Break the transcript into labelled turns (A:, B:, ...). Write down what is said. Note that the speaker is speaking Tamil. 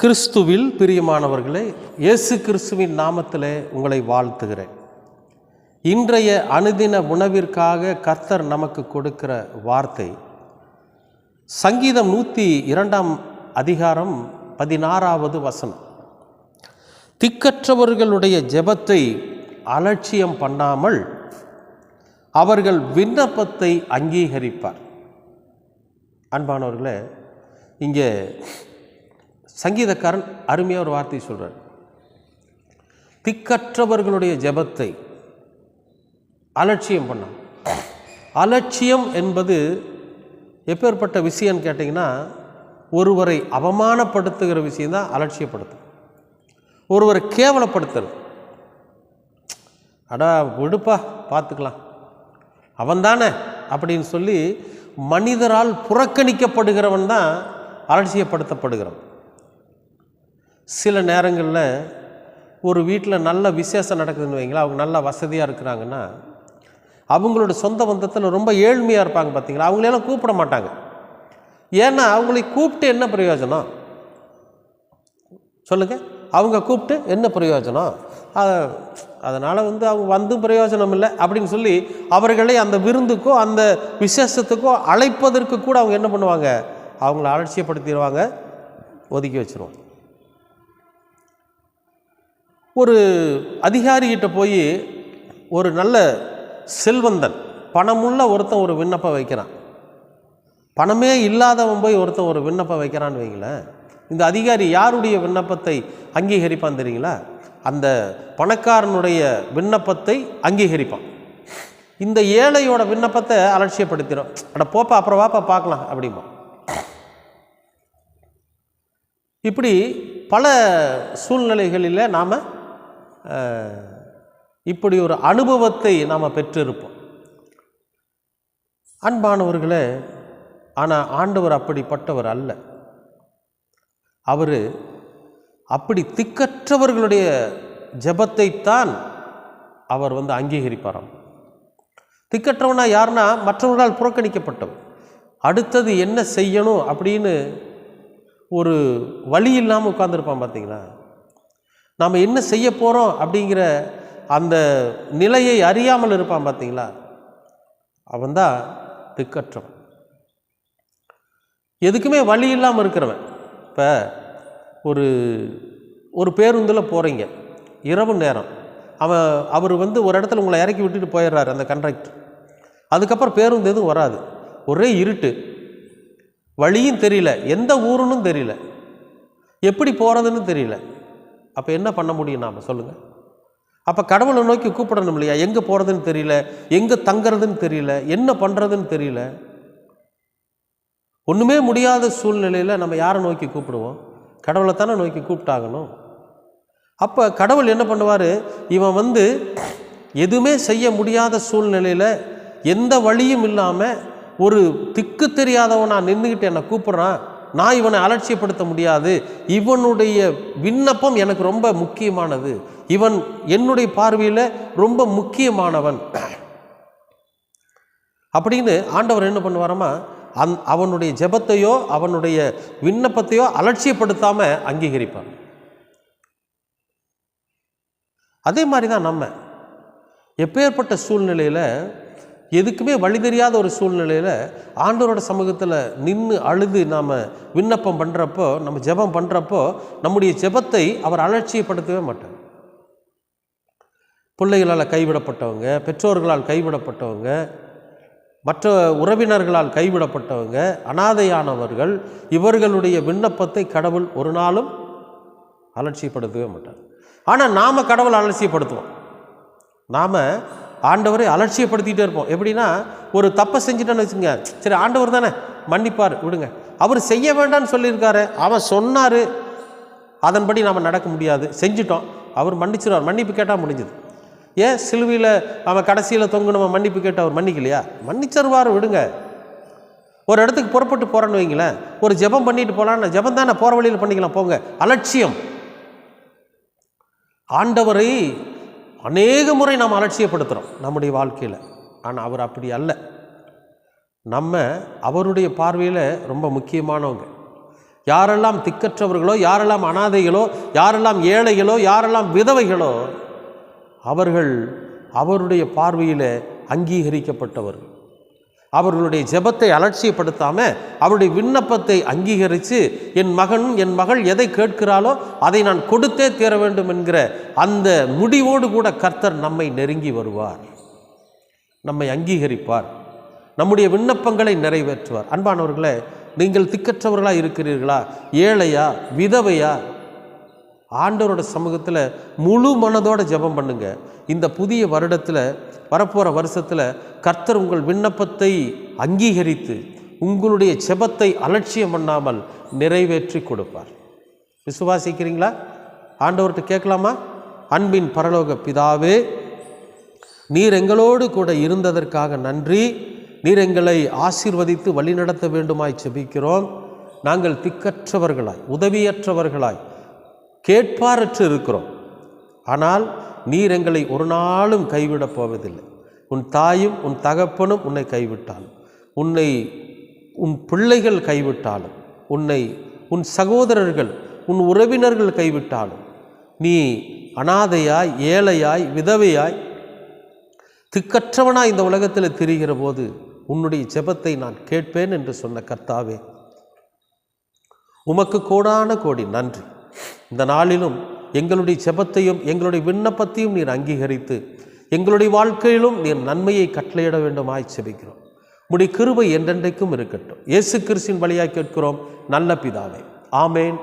A: கிறிஸ்துவில் பிரியமானவர்களே, இயேசு கிறிஸ்துவின் நாமத்திலே உங்களை வாழ்த்துகிறேன். இன்றைய அனுதின உணவிற்காக கர்த்தர் நமக்கு கொடுக்கிற வார்த்தை சங்கீதம் 102 அதிகாரம் 16வது வசனம். திக்கற்றவர்களுடைய ஜெபத்தை அலட்சியம் பண்ணாமல் அவர்கள் விண்ணப்பத்தை அங்கீகரிப்பார். அன்பானவர்களே, இங்கே சங்கீதக்காரன் அருமையாக ஒரு வார்த்தை சொல்கிறார். திக்கற்றவர்களுடைய ஜெபத்தை அலட்சியம் பண்ண. அலட்சியம் என்பது எப்பேற்பட்ட விஷயம்னு கேட்டிங்கன்னா, ஒருவரை அவமானப்படுத்துகிற விஷயந்தான் அலட்சியப்படுத்தும். ஒருவரை கேவலப்படுத்துறது, அடா விடுப்பா பார்த்துக்கலாம் அவன்தானே அப்படின்னு சொல்லி மனிதரால் புறக்கணிக்கப்படுகிறவன் தான் அலட்சியப்படுத்தப்படுகிறவன். சில நேரங்களில் ஒரு வீட்டில் நல்ல விசேஷம் நடக்குதுன்னு வைங்களா, அவங்க நல்லா வசதியாக இருக்கிறாங்கன்னா அவங்களோட சொந்த பந்தத்தில் ரொம்ப ஏழ்மையாக இருப்பாங்க பார்த்தீங்களா, அவங்களெல்லாம் கூப்பிட மாட்டாங்க. ஏன்னா அவங்களை கூப்பிட்டு என்ன பிரயோஜனம் சொல்லுங்கள்? அவங்க கூப்பிட்டு என்ன பிரயோஜனம்? அதனால் அவங்க வந்தும் பிரயோஜனம் இல்லை அப்படின்னு சொல்லி அவர்களை அந்த விருந்துக்கோ அந்த விசேஷத்துக்கோ அழைப்பதற்கு கூட அவங்க என்ன பண்ணுவாங்க? அவங்கள அலட்சியப்படுத்திடுவாங்க, ஒதுக்கி வச்சுருவாங்க. ஒரு அதிகாரிகிட்ட போய் ஒரு நல்ல செல்வந்தன், பணமுள்ள ஒருத்தன் ஒரு விண்ணப்பம் வைக்கிறான். பணமே இல்லாதவன் போய் ஒருத்தன் ஒரு விண்ணப்பம் வைக்கிறான்னு வைங்களேன், இந்த அதிகாரி யாருடைய விண்ணப்பத்தை அங்கீகரிப்பான் தெரியுங்களா? அந்த பணக்காரனுடைய விண்ணப்பத்தை அங்கீகரிப்பான். இந்த ஏழையோட விண்ணப்பத்தை அலட்சியப்படுத்திடும். அட போப்பா, அப்புறம் வாப்பா பார்க்கலாம் அப்படிமா. இப்படி பல சூழ்நிலைகளில் நாம் இப்படி ஒரு அனுபவத்தை நாம் பெற்றிருப்போம். அன்பானவர்களே, ஆனால் ஆண்டவர் அப்படிப்பட்டவர் அல்ல. அவர் அப்படி திக்கற்றவர்களுடைய ஜெபத்தைத்தான் அவர் அங்கீகரிப்பாராம். திக்கற்றவனா யாருன்னா, மற்றவர்களால் புறக்கணிக்கப்பட்டவர். அடுத்தது என்ன செய்யணும் அப்படின்னு ஒரு வழி இல்லாமல் உட்கார்ந்துருப்பான் பார்த்தீங்களா. நாம் என்ன செய்ய போகிறோம் அப்படிங்கிற அந்த நிலையை அறியாமல் இருப்பான் பார்த்தீங்களா, அவன்தான் திக்கற்றவன். எதுக்குமே வழி இல்லாமல் இருக்கிறவன். இப்போ ஒரு பேருந்தில் போகிறீங்க, இரவு நேரம், அவர் ஒரு இடத்துல உங்களை இறக்கி விட்டுட்டு போயிடுறாரு அந்த கண்டக்டர். அதுக்கப்புறம் பேருந்து எதுவும் வராது, ஒரே இருட்டு, வழியும் தெரியல, எந்த ஊருன்னு தெரியல, எப்படி போகிறதுன்னு தெரியல. அப்போ என்ன பண்ண முடியும் நாம் சொல்லுங்கள்? அப்போ கடவுளை நோக்கி கூப்பிடணும் இல்லையா? எங்கே போகிறதுன்னு தெரியல, எங்கே தங்கிறதுன்னு தெரியல, என்ன பண்ணுறதுன்னு தெரியல. ஒன்றுமே முடியாத சூழ்நிலையில் நம்ம யாரை நோக்கி கூப்பிடுவோம்? கடவுளை தானே நோக்கி கூப்பிட்டாகணும். அப்போ கடவுள் என்ன பண்ணுவார்? இவன் எதுவுமே செய்ய முடியாத சூழ்நிலையில் எந்த வழியும் இல்லாமல் ஒரு திக்கு தெரியாதவன் நான் நின்றுக்கிட்டு என்னை கூப்பிட்றான், நான் இவனை அலட்சியப்படுத்த முடியாது, இவனுடைய விண்ணப்பம் எனக்கு ரொம்ப முக்கியமானது, இவன் என்னுடைய பார்வையில் ரொம்ப முக்கியமானவன் அப்படின்னு ஆண்டவர் என்ன பண்ணுவாராமா, அவனுடைய ஜெபத்தையோ அவனுடைய விண்ணப்பத்தையோ அலட்சியப்படுத்தாமல் அங்கீகரிப்பார். அதே மாதிரி தான் நம்ம எப்பேற்பட்ட சூழ்நிலையில், எதுக்குமே வழி தெரியாத ஒரு சூழ்நிலையில் ஆண்டவரோட சமூகத்தில் நின்று அழுது நாம் விண்ணப்பம் பண்ணுறப்போ, நம்ம ஜெபம் பண்ணுறப்போ நம்முடைய ஜெபத்தை அவர் அலட்சியப்படுத்தவே மாட்டார். பிள்ளைகளால் கைவிடப்பட்டவங்க, பெற்றோர்களால் கைவிடப்பட்டவங்க, மற்ற உறவினர்களால் கைவிடப்பட்டவங்க, அனாதையானவர்கள், இவர்களுடைய விண்ணப்பத்தை கடவுள் ஒரு நாளும் அலட்சியப்படுத்தவே மாட்டார். ஆனால் நாம் கடவுளை அலட்சியப்படுத்துவோம். நாம் ஆண்டவரை அலட்சியப்படுத்திகிட்டே இருப்போம். எப்படின்னா, ஒரு தப்பை செஞ்சுட்டேன்னு வச்சுங்க, சரி ஆண்டவர் தானே மன்னிப்பார் விடுங்க, அவர் செய்ய வேண்டாம்னு சொல்லியிருக்காரு, அவன் சொன்னார், அதன்படி நாம் நடக்க முடியாது, செஞ்சிட்டோம், அவர் மன்னிச்சிருவார், மன்னிப்பு கேட்டால் முடிஞ்சுது. ஏன் சிலுவையில் அவன் கடைசியில் தொங்கு நம்ம மன்னிப்பு கேட்டு அவர் மன்னிக்கலையா? மன்னிச்சிருவார் விடுங்க. ஒரு இடத்துக்கு புறப்பட்டு போகிறேன்னு வைங்களேன், ஒரு ஜெபம் பண்ணிட்டு போகலான்னு, ஜெபம் தானே போகிற வழியில் பண்ணிக்கலாம் போங்க. அலட்சியம். ஆண்டவரை அநேக முறை நாம் அலட்சியப்படுத்துகிறோம் நம்முடைய வாழ்க்கையில். ஆனால் அவர் அப்படி அல்ல. நம்ம அவருடைய பார்வையில் ரொம்ப முக்கியமானவங்க. யாரெல்லாம் திக்கற்றவர்களோ, யாரெல்லாம் அனாதைகளோ, யாரெல்லாம் ஏழைகளோ, யாரெல்லாம் விதவைகளோ, அவர்கள் அவருடைய பார்வையில் அங்கீகரிக்கப்பட்டவர்கள். அவர்களுடைய ஜெபத்தை அலட்சியப்படுத்தாமல் அவருடைய விண்ணப்பத்தை அங்கீகரித்து, என் மகன் என் மகள் எதை கேட்கிறாளோ அதை நான் கொடுத்தே தீர வேண்டும் என்கிற அந்த முடிவோடு கூட கர்த்தர் நம்மை நெருங்கி வருவார், நம்மை அங்கீகரிப்பார், நம்முடைய விண்ணப்பங்களை நிறைவேற்றுவார். அன்பானவர்களே, நீங்கள் திக்கற்றவர்களாக இருக்கிறீர்களா, ஏழையா, விதவையா, ஆண்டவரோட சமூகத்தில் முழு மனதோட ஜெபம் பண்ணுங்க. இந்த புதிய வருடத்தில், வரப்போகிற வருஷத்தில் கர்த்தர் உங்கள் விண்ணப்பத்தை அங்கீகரித்து உங்களுடைய ஜெபத்தை அலட்சியம் பண்ணாமல் நிறைவேற்றி கொடுப்பார். விசுவாசிக்கிறீங்களா? ஆண்டவர்கிட்ட கேட்கலாமா? அன்பின் பரலோக பிதாவே, நீர் எங்களோடு கூட இருந்ததற்காக நன்றி. நீர் எங்களை ஆசீர்வதித்து வழிநடத்த வேண்டுமாய் செபிக்கிறோம். நாங்கள் திக்கற்றவர்களாய், உதவியற்றவர்களாய், கேட்பாரற்று இருக்கிறோம். ஆனால் நீர் எங்களை ஒரு நாளும் கைவிடப் போவதில்லை. உன் தாயும் உன் தகப்பனும் உன்னை கைவிட்டாலும், உன் பிள்ளைகள் கைவிட்டாலும், உன் சகோதரர்கள் உன் உறவினர்கள் கைவிட்டாலும், நீ அனாதையாய், ஏழையாய், விதவையாய், திக்கற்றவனாய் இந்த உலகத்தில் திரிகிற போது உன்னுடைய ஜெபத்தை நான் கேட்பேன் என்று சொன்ன கர்த்தாவே, உமக்கு கோடான கோடி நன்றி. இந்த நாளிலும் எங்களுடைய ஜெபத்தையும் எங்களுடைய விண்ணப்பத்தையும் நீர் அங்கீகரித்து எங்களுடைய வாழ்க்கையிலும் நீர் நன்மையை கட்டளையிட வேண்டுமாய் செபிக்கிறோம். உம்முடைய கிருபை என்றென்றைக்கும் இருக்கட்டும். இயேசு கிறிஸ்துவின் வழியாய் கேட்கிறோம் நல்ல பிதாவே. ஆமேன்.